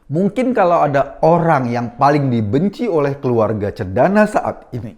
Mungkin kalau ada orang yang paling dibenci oleh keluarga cendana saat ini,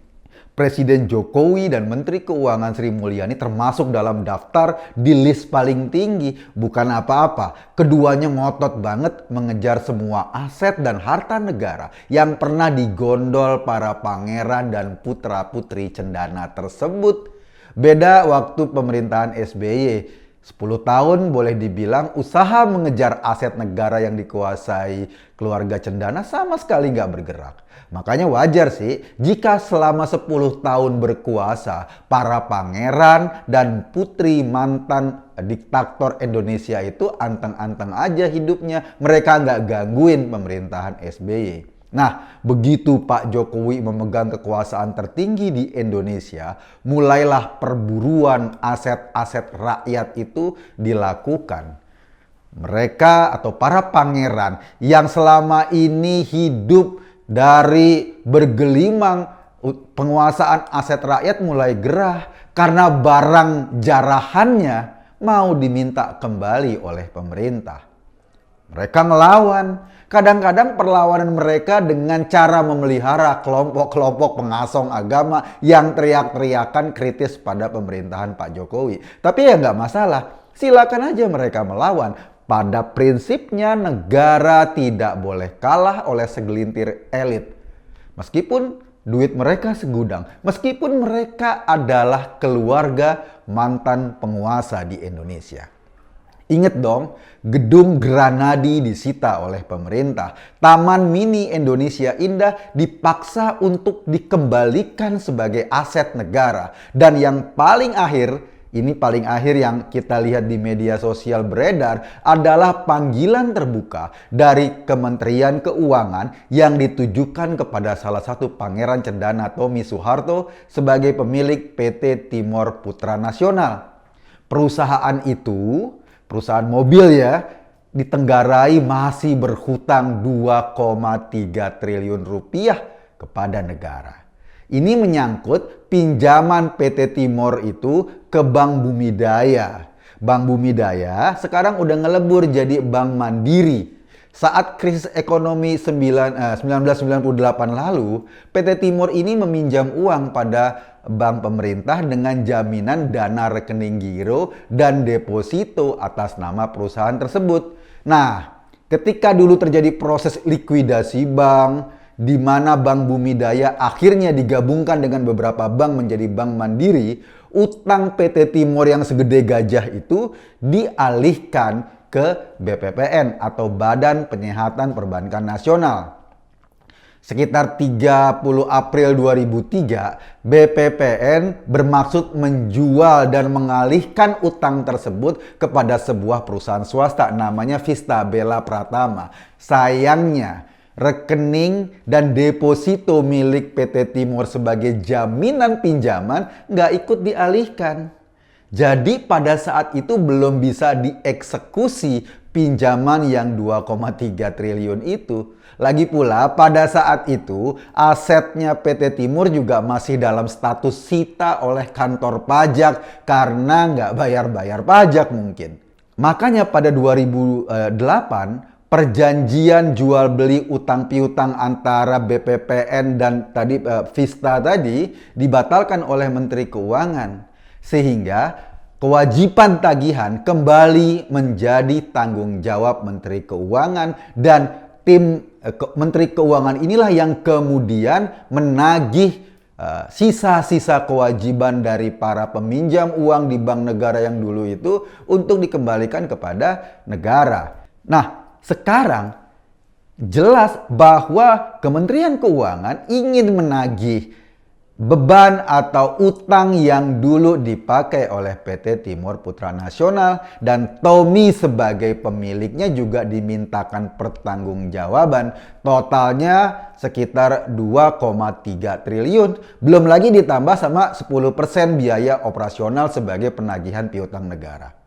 Presiden Jokowi dan Menteri Keuangan Sri Mulyani termasuk dalam daftar di list paling tinggi. Bukan apa-apa, keduanya ngotot banget mengejar semua aset dan harta negara yang pernah digondol para pangeran dan putra-putri cendana tersebut. Beda waktu pemerintahan SBY. 10 tahun boleh dibilang usaha mengejar aset negara yang dikuasai keluarga cendana sama sekali nggak bergerak. Makanya wajar sih jika selama 10 tahun berkuasa para pangeran dan putri mantan diktator Indonesia itu anteng-anteng aja hidupnya. Mereka nggak gangguin pemerintahan SBY. Nah, begitu Pak Jokowi memegang kekuasaan tertinggi di Indonesia, mulailah perburuan aset-aset rakyat itu dilakukan. Mereka atau para pangeran yang selama ini hidup dari bergelimang penguasaan aset rakyat mulai gerah karena barang jarahannya mau diminta kembali oleh pemerintah. Mereka melawan. Kadang-kadang perlawanan mereka dengan cara memelihara kelompok-kelompok pengasong agama yang teriak-teriakan kritis pada pemerintahan Pak Jokowi. Tapi ya nggak masalah, silakan aja mereka melawan. Pada prinsipnya negara tidak boleh kalah oleh segelintir elit. Meskipun duit mereka segudang, meskipun mereka adalah keluarga mantan penguasa di Indonesia. Ingat dong, gedung Granadi disita oleh pemerintah. Taman Mini Indonesia Indah dipaksa untuk dikembalikan sebagai aset negara. Dan yang paling akhir, ini paling akhir yang kita lihat di media sosial beredar adalah panggilan terbuka dari Kementerian Keuangan yang ditujukan kepada salah satu pangeran cendana Tommy Soeharto sebagai pemilik PT Timor Putra Nasional. Perusahaan itu, perusahaan mobil ya, ditenggarai masih berhutang 2,3 triliun rupiah kepada negara. Ini menyangkut pinjaman PT Timor itu ke Bank Bumidaya. Bank Bumidaya sekarang udah ngelebur jadi Bank Mandiri. Saat krisis ekonomi 1998 lalu, PT Timor ini meminjam uang pada bank pemerintah dengan jaminan dana rekening giro dan deposito atas nama perusahaan tersebut. Nah, ketika dulu terjadi proses likuidasi bank, di mana Bank Bumidaya akhirnya digabungkan dengan beberapa bank menjadi Bank Mandiri, utang PT Timor yang segede gajah itu dialihkan ke BPPN atau Badan Penyihatan Perbankan Nasional. Sekitar 30 April 2003, BPPN bermaksud menjual dan mengalihkan utang tersebut kepada sebuah perusahaan swasta namanya Vista Bella Pratama. Sayangnya, rekening dan deposito milik PT Timor sebagai jaminan pinjaman nggak ikut dialihkan. Jadi pada saat itu belum bisa dieksekusi pinjaman yang 2,3 triliun itu. Lagi pula pada saat itu asetnya PT Timor juga masih dalam status sita oleh kantor pajak karena nggak bayar-bayar pajak mungkin. Makanya pada 2008 perjanjian jual beli utang piutang antara BPPN dan Vista tadi dibatalkan oleh Menteri Keuangan. Sehingga kewajiban tagihan kembali menjadi tanggung jawab Menteri Keuangan dan tim Menteri Keuangan inilah yang kemudian menagih sisa-sisa kewajiban dari para peminjam uang di bank negara yang dulu itu untuk dikembalikan kepada negara. Nah, sekarang jelas bahwa Kementerian Keuangan ingin menagih beban atau utang yang dulu dipakai oleh PT Timor Putra Nasional dan Tommy sebagai pemiliknya juga dimintakan pertanggungjawaban. Totalnya sekitar 2,3 triliun. Belum lagi ditambah sama 10% biaya operasional sebagai penagihan piutang negara.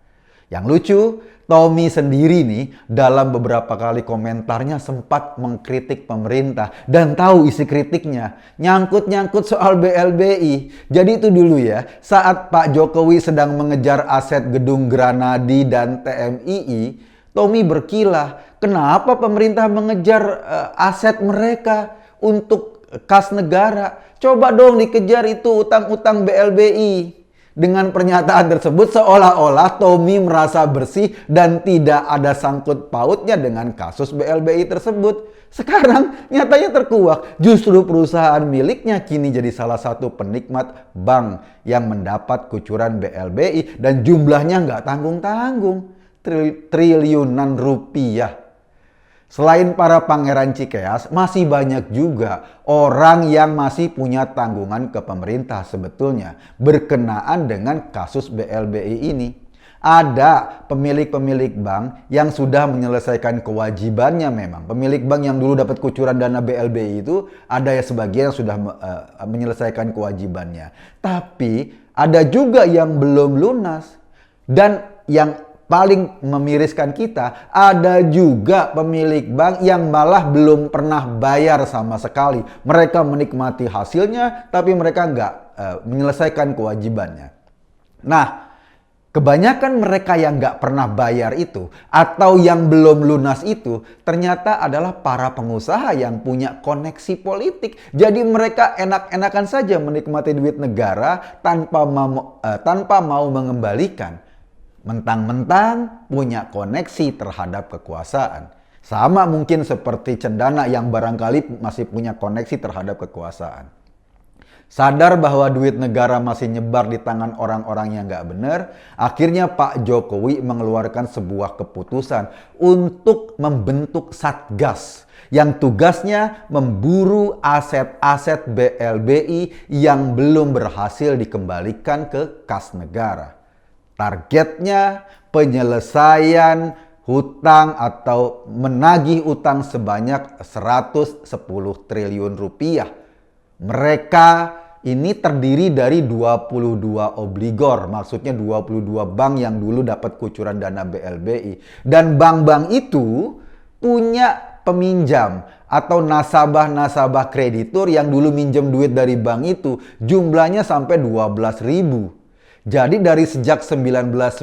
Yang lucu, Tommy sendiri nih dalam beberapa kali komentarnya sempat mengkritik pemerintah dan tahu isi kritiknya nyangkut-nyangkut soal BLBI. Jadi itu dulu ya, saat Pak Jokowi sedang mengejar aset gedung Granadi dan TMII, Tommy berkilah, kenapa pemerintah mengejar aset mereka untuk kas negara? Coba dong dikejar itu utang-utang BLBI. Dengan pernyataan tersebut seolah-olah Tommy merasa bersih dan tidak ada sangkut pautnya dengan kasus BLBI tersebut. Sekarang nyatanya terkuak, justru perusahaan miliknya kini jadi salah satu penikmat bank yang mendapat kucuran BLBI dan jumlahnya nggak tanggung-tanggung, triliunan rupiah. Selain para pangeran Cikeas, masih banyak juga orang yang masih punya tanggungan ke pemerintah sebetulnya berkenaan dengan kasus BLBI ini. Ada pemilik-pemilik bank yang sudah menyelesaikan kewajibannya memang. Pemilik bank yang dulu dapat kucuran dana BLBI itu ada ya sebagian yang sudah menyelesaikan kewajibannya. Tapi ada juga yang belum lunas. Dan yang paling memiriskan kita, ada juga pemilik bank yang malah belum pernah bayar sama sekali. Mereka menikmati hasilnya, tapi mereka nggak menyelesaikan kewajibannya. Nah, kebanyakan mereka yang nggak pernah bayar itu, atau yang belum lunas itu, ternyata adalah para pengusaha yang punya koneksi politik. Jadi mereka enak-enakan saja menikmati duit negara tanpa mau mengembalikan. Mentang-mentang punya koneksi terhadap kekuasaan. Sama mungkin seperti cendana yang barangkali masih punya koneksi terhadap kekuasaan. Sadar bahwa duit negara masih nyebar di tangan orang-orang yang nggak benar, akhirnya Pak Jokowi mengeluarkan sebuah keputusan untuk membentuk Satgas yang tugasnya memburu aset-aset BLBI yang belum berhasil dikembalikan ke kas negara. Targetnya penyelesaian hutang atau menagih utang sebanyak 110 triliun rupiah. Mereka ini terdiri dari 22 obligor, maksudnya 22 bank yang dulu dapat kucuran dana BLBI. Dan bank-bank itu punya peminjam atau nasabah-nasabah kreditur yang dulu minjem duit dari bank itu jumlahnya sampai 12.000. Jadi dari sejak 1998,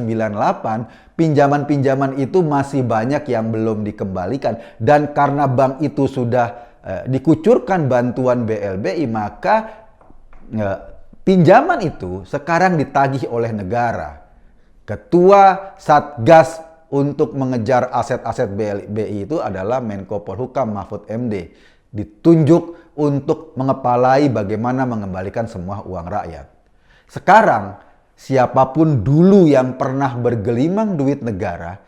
pinjaman-pinjaman itu masih banyak yang belum dikembalikan. Dan karena bank itu sudah dikucurkan bantuan BLBI, maka pinjaman itu sekarang ditagih oleh negara. Ketua Satgas untuk mengejar aset-aset BLBI itu adalah Menko Polhukam Mahfud MD. Ditunjuk untuk mengepalai bagaimana mengembalikan semua uang rakyat. Sekarang, siapapun dulu yang pernah bergelimang duit negara,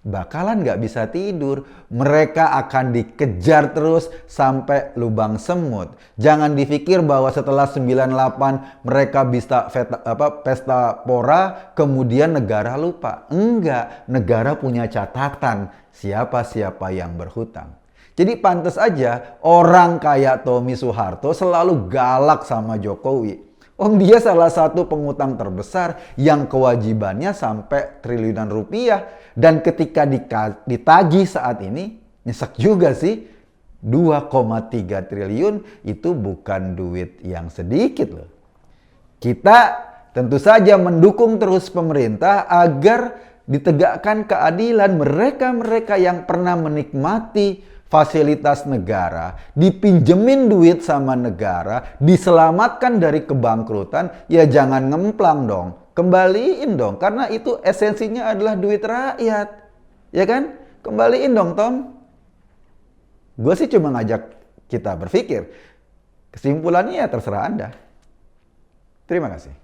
bakalan nggak bisa tidur. Mereka akan dikejar terus sampai lubang semut. Jangan dipikir bahwa setelah 98 mereka bisa pesta pora, kemudian negara lupa. Enggak, negara punya catatan siapa-siapa yang berhutang. Jadi pantas aja orang kayak Tommy Soeharto selalu galak sama Jokowi. Dia salah satu pengutang terbesar yang kewajibannya sampai triliunan rupiah. Dan ketika ditagih saat ini, nyesek juga sih. 2,3 triliun itu bukan duit yang sedikit loh. Kita tentu saja mendukung terus pemerintah agar ditegakkan keadilan mereka-mereka yang pernah menikmati fasilitas negara, dipinjemin duit sama negara, diselamatkan dari kebangkrutan, ya jangan ngemplang dong. Kembaliin dong, karena itu esensinya adalah duit rakyat. Ya kan? Kembaliin dong, Tom. Gue sih cuma ngajak kita berpikir. Kesimpulannya ya terserah Anda. Terima kasih.